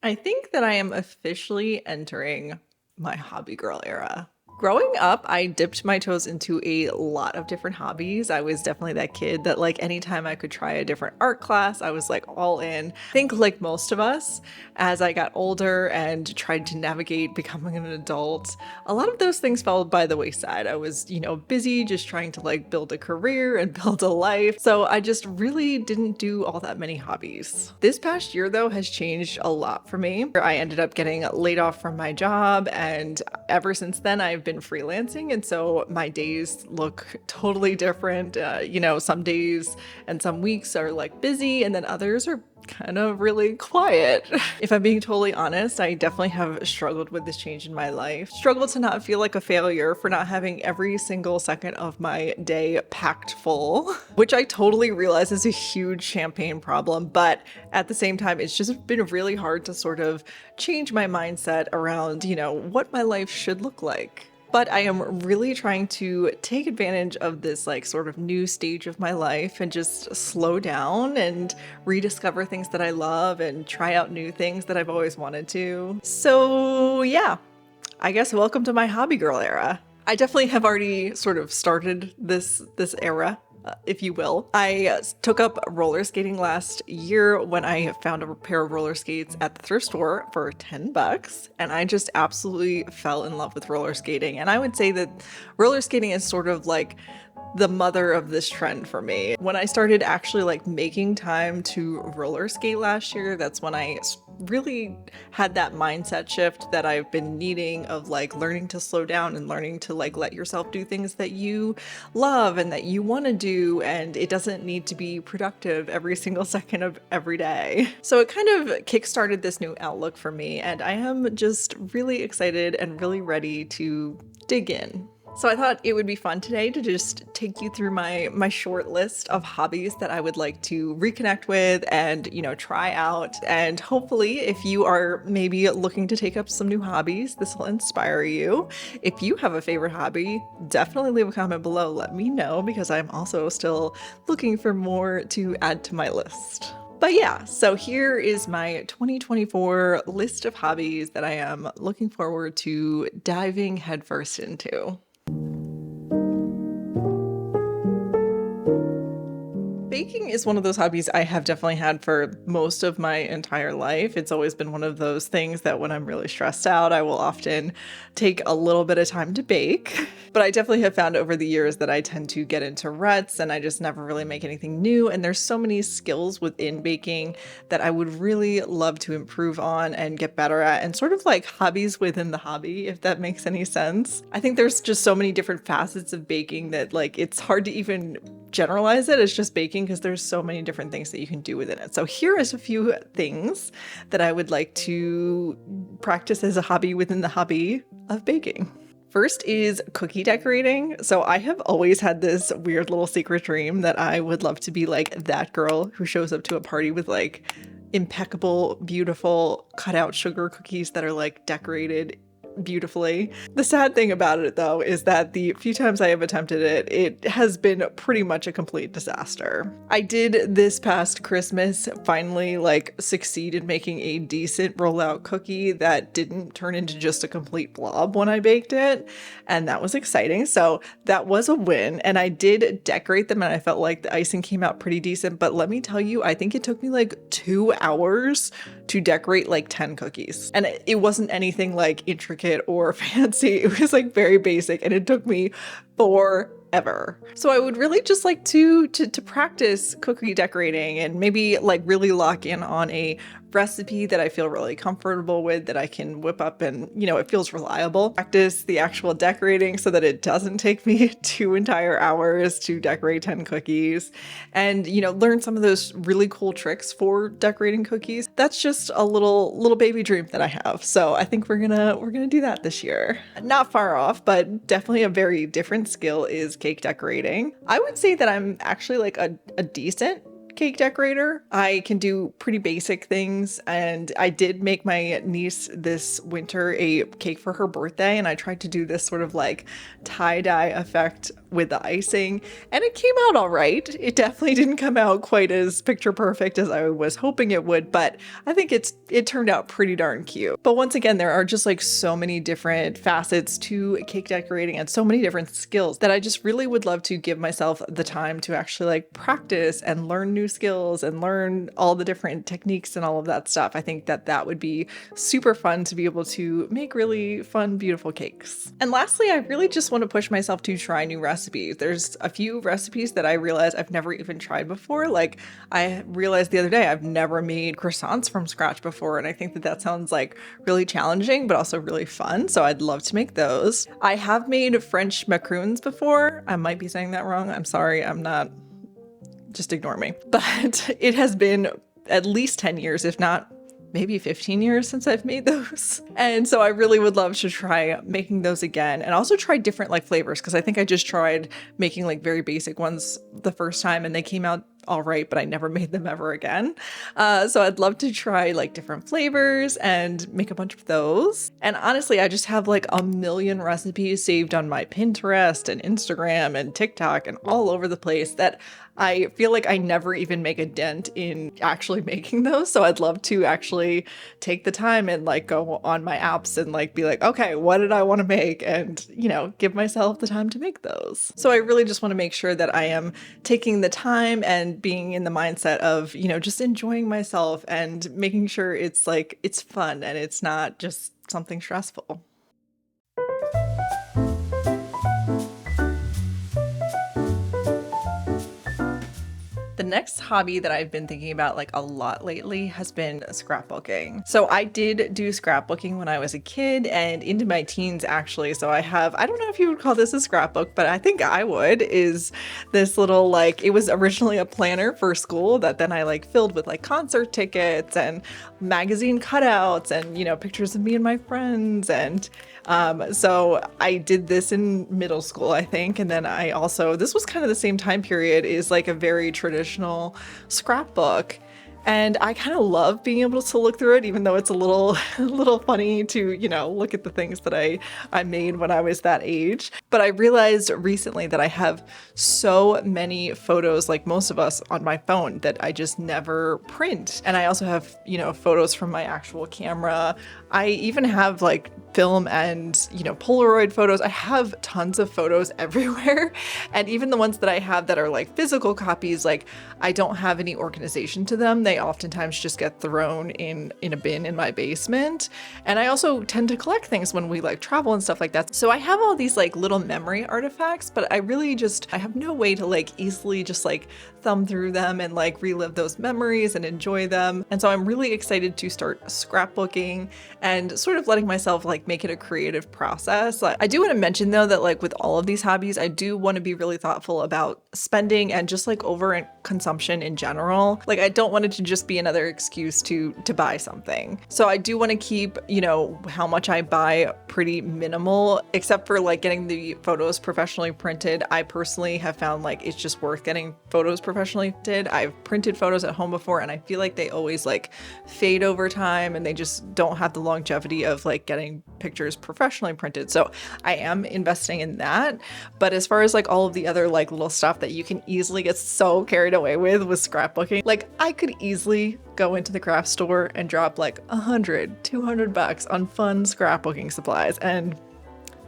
I think that I am officially entering my hobby girl era. Growing up, I dipped my toes into a lot of different hobbies. I was definitely that kid that, like, anytime I could try a different art class, I was like all in. I think, like most of us, as I got older and tried to navigate becoming an adult, a lot of those things fell by the wayside. I was, busy just trying to like build a career and build a life. So I just really didn't do all that many hobbies. This past year, though, has changed a lot for me. I ended up getting laid off from my job, and ever since then, I've been freelancing. And so my days look totally different. Some days and some weeks are like busy, and then others are kind of really quiet. If I'm being totally honest, I definitely have struggled with this change in my life. Struggled to not feel like a failure for not having every single second of my day packed full, which I totally realize is a huge champagne problem. But at the same time, it's just been really hard to sort of change my mindset around, what my life should look like. But I am really trying to take advantage of this like sort of new stage of my life and just slow down and rediscover things that I love and try out new things that I've always wanted to. So yeah, I guess welcome to my hobby girl era. I definitely have already sort of started this era, if you will. I took up roller skating last year when I found a pair of roller skates at the thrift store for $10, and I just absolutely fell in love with roller skating. And I would say that roller skating is sort of like the mother of this trend for me. When I started actually like making time to roller skate last year, that's when I really had that mindset shift that I've been needing of like learning to slow down and learning to like let yourself do things that you love and that you want to do, and it doesn't need to be productive every single second of every day. So it kind of kickstarted this new outlook for me, and I am just really excited and really ready to dig in. So I thought it would be fun today to just take you through my short list of hobbies that I would like to reconnect with and, try out. And hopefully, if you are maybe looking to take up some new hobbies, this will inspire you. If you have a favorite hobby, definitely leave a comment below. Let me know, because I'm also still looking for more to add to my list. But yeah, so here is my 2024 list of hobbies that I am looking forward to diving headfirst into. Baking is one of those hobbies I have definitely had for most of my entire life. It's always been one of those things that when I'm really stressed out, I will often take a little bit of time to bake. But I definitely have found over the years that I tend to get into ruts and I just never really make anything new. And there's so many skills within baking that I would really love to improve on and get better at, and sort of like hobbies within the hobby, if that makes any sense. I think there's just so many different facets of baking that like it's hard to even generalize it as just baking, because there's so many different things that you can do within it. So here is a few things that I would like to practice as a hobby within the hobby of baking. First is cookie decorating. So I have always had this weird little secret dream that I would love to be like that girl who shows up to a party with like impeccable, beautiful cut out sugar cookies that are like decorated beautifully. The sad thing about it, though, is that the few times I have attempted it, it has been pretty much a complete disaster. I did this past Christmas finally like succeed in making a decent rollout cookie that didn't turn into just a complete blob when I baked it, and that was exciting. So that was a win, and I did decorate them, and I felt like the icing came out pretty decent. But let me tell you, I think it took me like 2 hours to decorate like 10 cookies, and it wasn't anything like intricate or fancy. It was like very basic, and it took me forever. So I would really just like to practice cookie decorating and maybe like really lock in on a recipe that I feel really comfortable with, that I can whip up and, it feels reliable. Practice the actual decorating so that it doesn't take me 2 entire hours to decorate 10 cookies, and, learn some of those really cool tricks for decorating cookies. That's just a little baby dream that I have. So I think we're gonna do that this year. Not far off, but definitely a very different skill is cake decorating. I would say that I'm actually like a decent cake decorator. I can do pretty basic things, and I did make my niece this winter a cake for her birthday, and I tried to do this sort of like tie-dye effect with the icing, and it came out all right. It definitely didn't come out quite as picture perfect as I was hoping it would, but I think it turned out pretty darn cute. But once again, there are just like so many different facets to cake decorating and so many different skills that I just really would love to give myself the time to actually like practice and learn new skills and learn all the different techniques and all of that stuff. I think that that would be super fun to be able to make really fun, beautiful cakes. And lastly, I really just want to push myself to try new recipes. There's a few recipes that I realized I've never even tried before. Like I realized the other day I've never made croissants from scratch before, and I think that that sounds like really challenging but also really fun, so I'd love to make those. I have made French macaroons before. I might be saying that wrong. I'm sorry. I'm not. Just ignore me. But it has been at least 10 years, if not maybe 15 years since I've made those. And so I really would love to try making those again and also try different like flavors, because I think I just tried making like very basic ones the first time and they came out all right, but I never made them ever again. So I'd love to try like different flavors and make a bunch of those. And honestly, I just have like a million recipes saved on my Pinterest and Instagram and TikTok and all over the place that I feel like I never even make a dent in actually making those. So I'd love to actually take the time and like go on my apps and like be like, okay, what did I want to make? And, you know, give myself the time to make those. So I really just want to make sure that I am taking the time and being in the mindset of, you know, just enjoying myself and making sure it's like, it's fun and it's not just something stressful. The next hobby that I've been thinking about like a lot lately has been scrapbooking. So I did do scrapbooking when I was a kid and into my teens actually. So I don't know if you would call this a scrapbook, but I think I would, is this little like, it was originally a planner for school that then I like filled with like concert tickets and magazine cutouts and, you know, pictures of me and my friends. And so I did this in middle school, I think. And then I also, this was kind of the same time period, is like a very traditional scrapbook. And I kind of love being able to look through it, even though it's a little funny to, you know, look at the things that I made when I was that age. But I realized recently that I have so many photos, like most of us, on my phone that I just never print. And I also have, you know, photos from my actual camera. I even have like film and, you know, Polaroid photos. I have tons of photos everywhere. And even the ones that I have that are like physical copies, like I don't have any organization to them. They oftentimes just get thrown in a bin in my basement. And I also tend to collect things when we like travel and stuff like that. So I have all these like little memory artifacts, but I really just, I have no way to like easily just like thumb through them and like relive those memories and enjoy them. And so I'm really excited to start scrapbooking and sort of letting myself like make it a creative process. I do want to mention though that like with all of these hobbies, I do want to be really thoughtful about spending and just like over consumption in general. Like I don't want it to just be another excuse to buy something. So I do want to keep, you know, how much I buy pretty minimal, except for like getting the photos professionally printed. I personally have found like it's just worth getting photos professionally printed. I've printed photos at home before and I feel like they always like fade over time and they just don't have the longevity of like getting pictures professionally printed. So I am investing in that. But as far as like all of the other like little stuff that you can easily get so carried away with scrapbooking, like I could easily go into the craft store and drop like $100-200 on fun scrapbooking supplies. And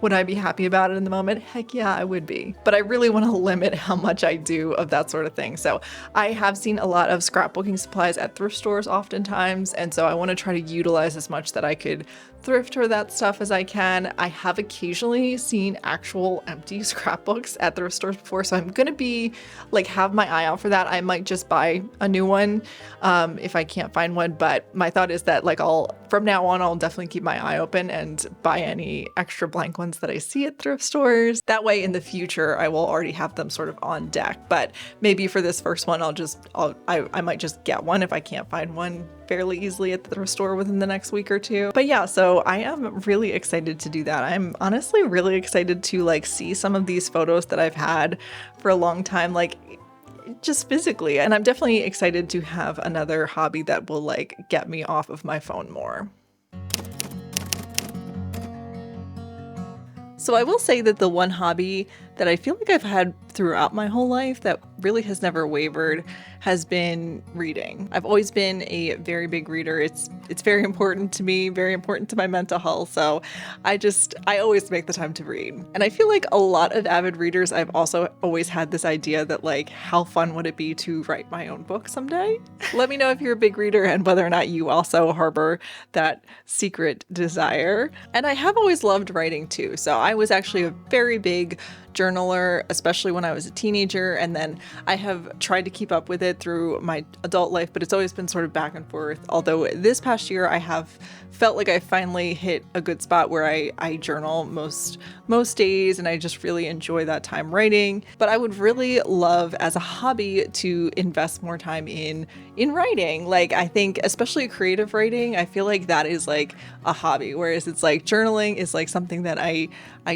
would I be happy about it in the moment? Heck yeah, I would be. But I really want to limit how much I do of that sort of thing. So I have seen a lot of scrapbooking supplies at thrift stores oftentimes. And so I want to try to utilize as much that I could thrift for that stuff as I can. I have occasionally seen actual empty scrapbooks at thrift stores before. So I'm going to be like, have my eye out for that. I might just buy a new one if I can't find one. But my thought is that like from now on, I'll definitely keep my eye open and buy any extra blank ones that I see at thrift stores. That way in the future, I will already have them sort of on deck. But maybe for this first one, I might just get one if I can't find one fairly easily at the thrift store within the next week or two. But yeah, so I am really excited to do that. I'm honestly really excited to like see some of these photos that I've had for a long time, like just physically. And I'm definitely excited to have another hobby that will like get me off of my phone more. So I will say that the one hobby that I feel like I've had throughout my whole life that really has never wavered has been reading. I've always been a very big reader. It's very important to me, very important to my mental health. So I always make the time to read. And I feel like a lot of avid readers, I've also always had this idea that like, how fun would it be to write my own book someday? Let me know if you're a big reader and whether or not you also harbor that secret desire. And I have always loved writing too. So I was actually a very big journaler, especially when I was a teenager. And then I have tried to keep up with it through my adult life, but it's always been sort of back and forth. Although this past year I have felt like I finally hit a good spot where I journal most days, and I just really enjoy that time writing. But I would really love as a hobby to invest more time in writing. Like, I think especially creative writing, I feel like that is like a hobby, whereas it's like journaling is like something that I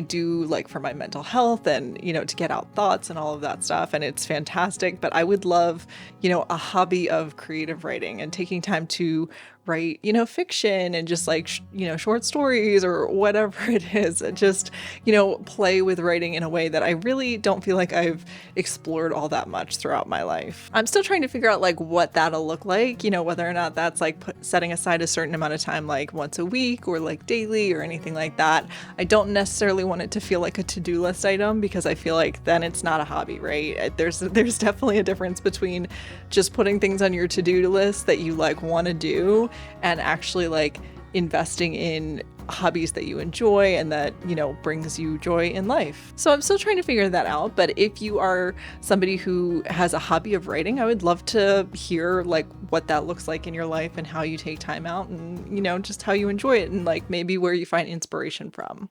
do like for my mental health and, you know, to get out thoughts and all of that stuff. And it's fantastic. But I would love, you know, a hobby of creative writing and taking time to write, you know, fiction and just like, you know, short stories or whatever it is. Just, you know, play with writing in a way that I really don't feel like I've explored all that much throughout my life. I'm still trying to figure out like what that'll look like, you know, whether or not that's like setting aside a certain amount of time, like once a week or like daily or anything like that. I don't necessarily want it to feel like a to-do list item, because I feel like then it's not a hobby, right? There's definitely a difference between just putting things on your to-do list that you like want to do and actually like investing in hobbies that you enjoy and that, you know, brings you joy in life. So I'm still trying to figure that out. But if you are somebody who has a hobby of writing, I would love to hear like what that looks like in your life and how you take time out and, you know, just how you enjoy it and like maybe where you find inspiration from.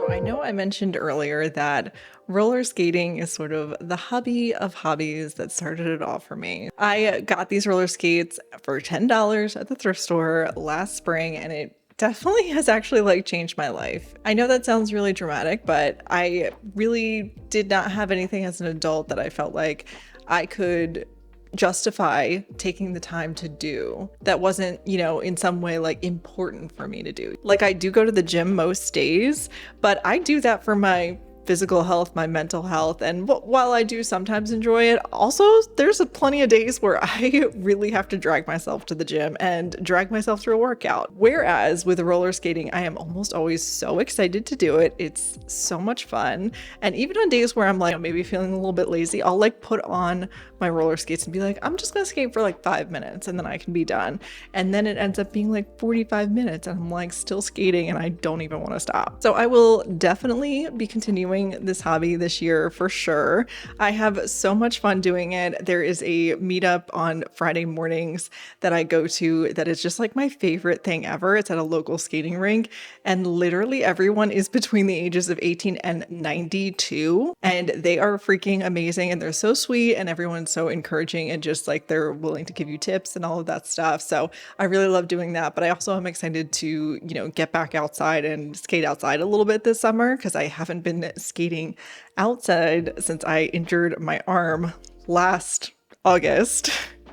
I know I mentioned earlier that roller skating is sort of the hobby of hobbies that started it all for me. I got these roller skates for $10 at the thrift store last spring, and it definitely has actually like changed my life. I know that sounds really dramatic, but I really did not have anything as an adult that I felt like I could justify taking the time to do that wasn't, you know, in some way like important for me to do. Like, I do go to the gym most days, but I do that for my physical health, my mental health. And while I do sometimes enjoy it, also there's plenty of days where I really have to drag myself to the gym and drag myself through a workout. Whereas with roller skating, I am almost always so excited to do it. It's so much fun. And even on days where I'm like maybe feeling a little bit lazy, I'll like put on my roller skates and be like, I'm just gonna skate for like 5 minutes and then I can be done. And then it ends up being like 45 minutes and I'm like still skating and I don't even want to stop. So I will definitely be continuing this hobby this year for sure. I have so much fun doing it. There is a meetup on Friday mornings that I go to that is just like my favorite thing ever. It's at a local skating rink, and literally everyone is between the ages of 18 and 92, and they are freaking amazing and they're so sweet and everyone's so encouraging and just like they're willing to give you tips and all of that stuff. So I really love doing that, but I also am excited to, you know, get back outside and skate outside a little bit this summer because I haven't been skating outside since I injured my arm last August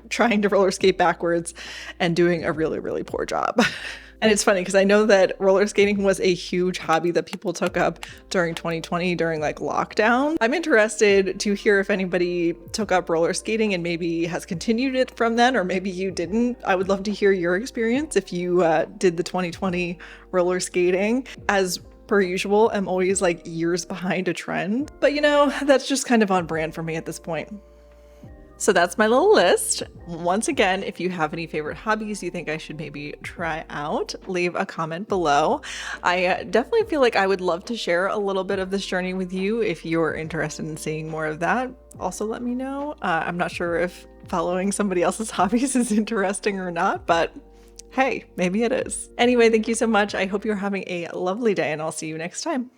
trying to roller skate backwards and doing a really, really poor job. And it's funny because I know that roller skating was a huge hobby that people took up during 2020 during like lockdown. I'm interested to hear if anybody took up roller skating and maybe has continued it from then, or maybe you didn't. I would love to hear your experience if you did the 2020 roller skating. As per usual, I'm always like years behind a trend, but you know, that's just kind of on brand for me at this point. So that's my little list. Once again, if you have any favorite hobbies you think I should maybe try out, leave a comment below. I definitely feel like I would love to share a little bit of this journey with you if you're interested in seeing more of that. Also let me know. I'm not sure if following somebody else's hobbies is interesting or not, but hey, maybe it is. Anyway, thank you so much. I hope you're having a lovely day and I'll see you next time.